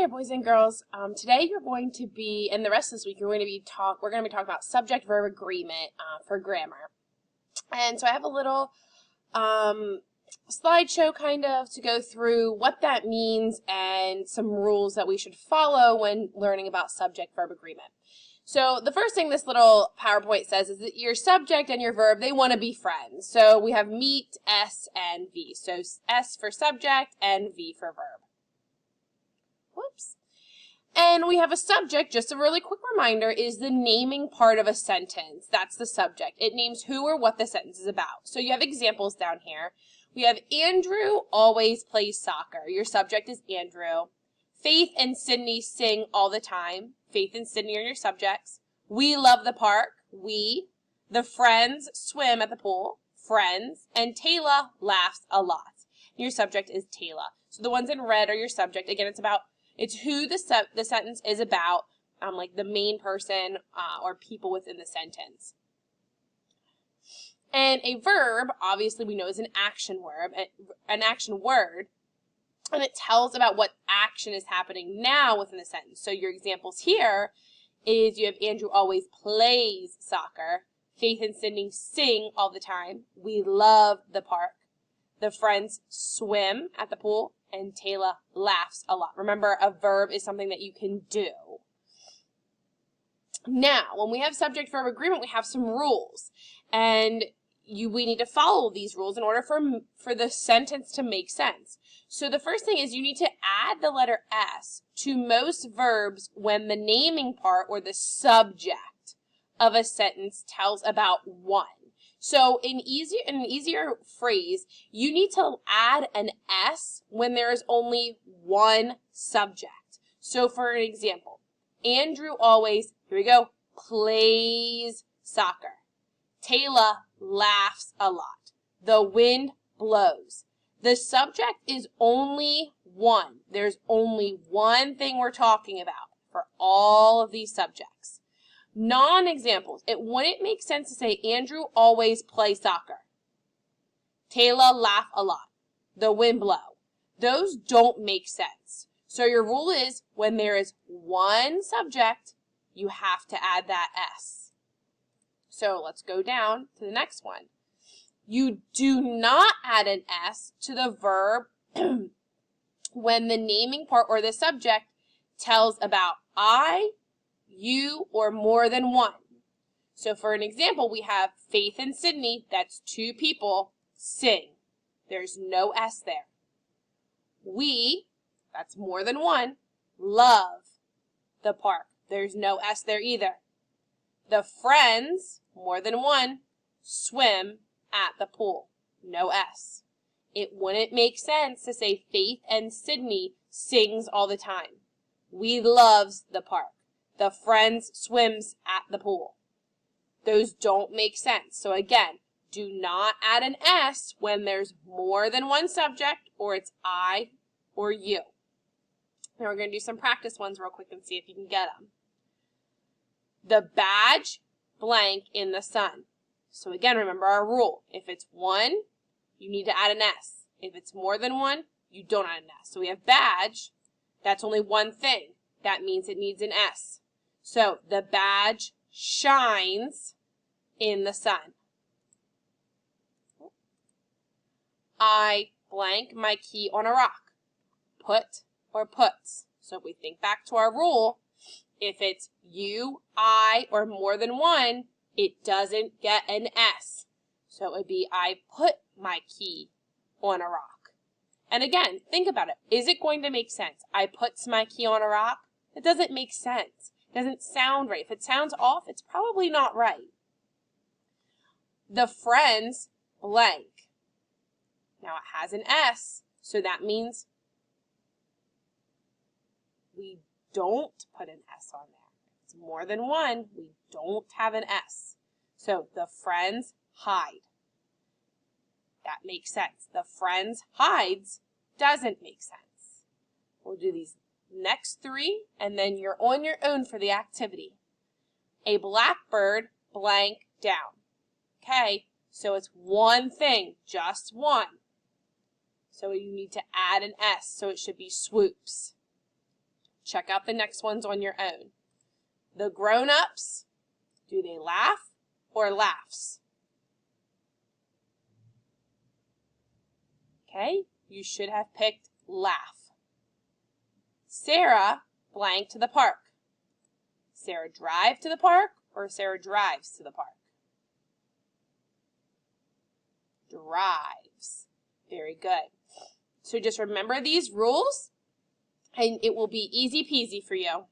there, boys and girls. Today you're going to be, and the rest of this week, we're going to be talking about subject-verb agreement for grammar. And so I have a little slideshow kind of to go through what that means and some rules that we should follow when learning about subject-verb agreement. So the first thing this little PowerPoint says is that your subject and your verb, they want to be friends. So we have meet, S, and V. So S for subject and V for verb. Whoops. And we have a subject, just a really quick reminder, is the naming part of a sentence. That's the subject. It names who or what the sentence is about. So you have examples down here. We have Andrew always plays soccer. Your subject is Andrew. Faith and Sydney sing all the time. Faith and Sydney are your subjects. We love the park. We. The friends swim at the pool. Friends. And Taylor laughs a lot. Your subject is Taylor. So the ones in red are your subject. Again, it's who the sentence is about, like the main person or people within the sentence. And a verb, obviously we know, is an action word, and it tells about what action is happening now within the sentence. So your examples here is you have Andrew always plays soccer, Faith and Sydney sing all the time, we love the park, the friends swim at the pool, and Taylor laughs a lot. Remember, a verb is something that you can do. Now, when we have subject-verb agreement, we have some rules. And we need to follow these rules in order for the sentence to make sense. So the first thing is you need to add the letter S to most verbs when the naming part or the subject of a sentence tells about one. So in an easier phrase, you need to add an S when there is only one subject. So for an example, Andrew always, here we go, plays soccer. Taylor laughs a lot. The wind blows. The subject is only one. There's only one thing we're talking about for all of these subjects. Non-examples. It wouldn't make sense to say Andrew always plays soccer. Taylor laugh a lot. The wind blow. Those don't make sense. So your rule is when there is one subject, you have to add that S. So let's go down to the next one. You do not add an S to the verb when the naming part or the subject tells about I, you, or more than one. So for an example, we have Faith and Sydney, that's two people, sing. There's no S there. We, that's more than one, love the park. There's no S there either. The friends, more than one, swim at the pool. No S. It wouldn't make sense to say Faith and Sydney sings all the time. We loves the park. The friends swims at the pool. Those don't make sense. So again, do not add an S when there's more than one subject or it's I or you. Now we're going to do some practice ones real quick and see if you can get them. The badge blank in the sun. So again, remember our rule. If it's one, you need to add an S. If it's more than one, you don't add an S. So we have badge. That's only one thing. That means it needs an S. So the badge shines in the sun. I blank my key on a rock. Put or puts. So if we think back to our rule, if it's you, I, or more than one, it doesn't get an S. So it would be I put my key on a rock. And again, think about it. Is it going to make sense? I puts my key on a rock? It doesn't make sense. It doesn't sound right. If it sounds off, it's probably not right. The friends blank. Now it has an S, so that means we don't put an S on there. If it's more than one, we don't have an S. So the friends hide. That makes sense. The friends hides doesn't make sense. We'll do these next three, and then you're on your own for the activity. A blackbird blank down. Okay, so it's one thing, just one. So you need to add an S, so it should be swoops. Check out the next ones on your own. The grown-ups, do they laugh or laughs? Okay, you should have picked laugh. Sarah blank to the park. Sarah drive to the park or Sarah drives to the park? Drives. Very good. So just remember these rules and it will be easy peasy for you.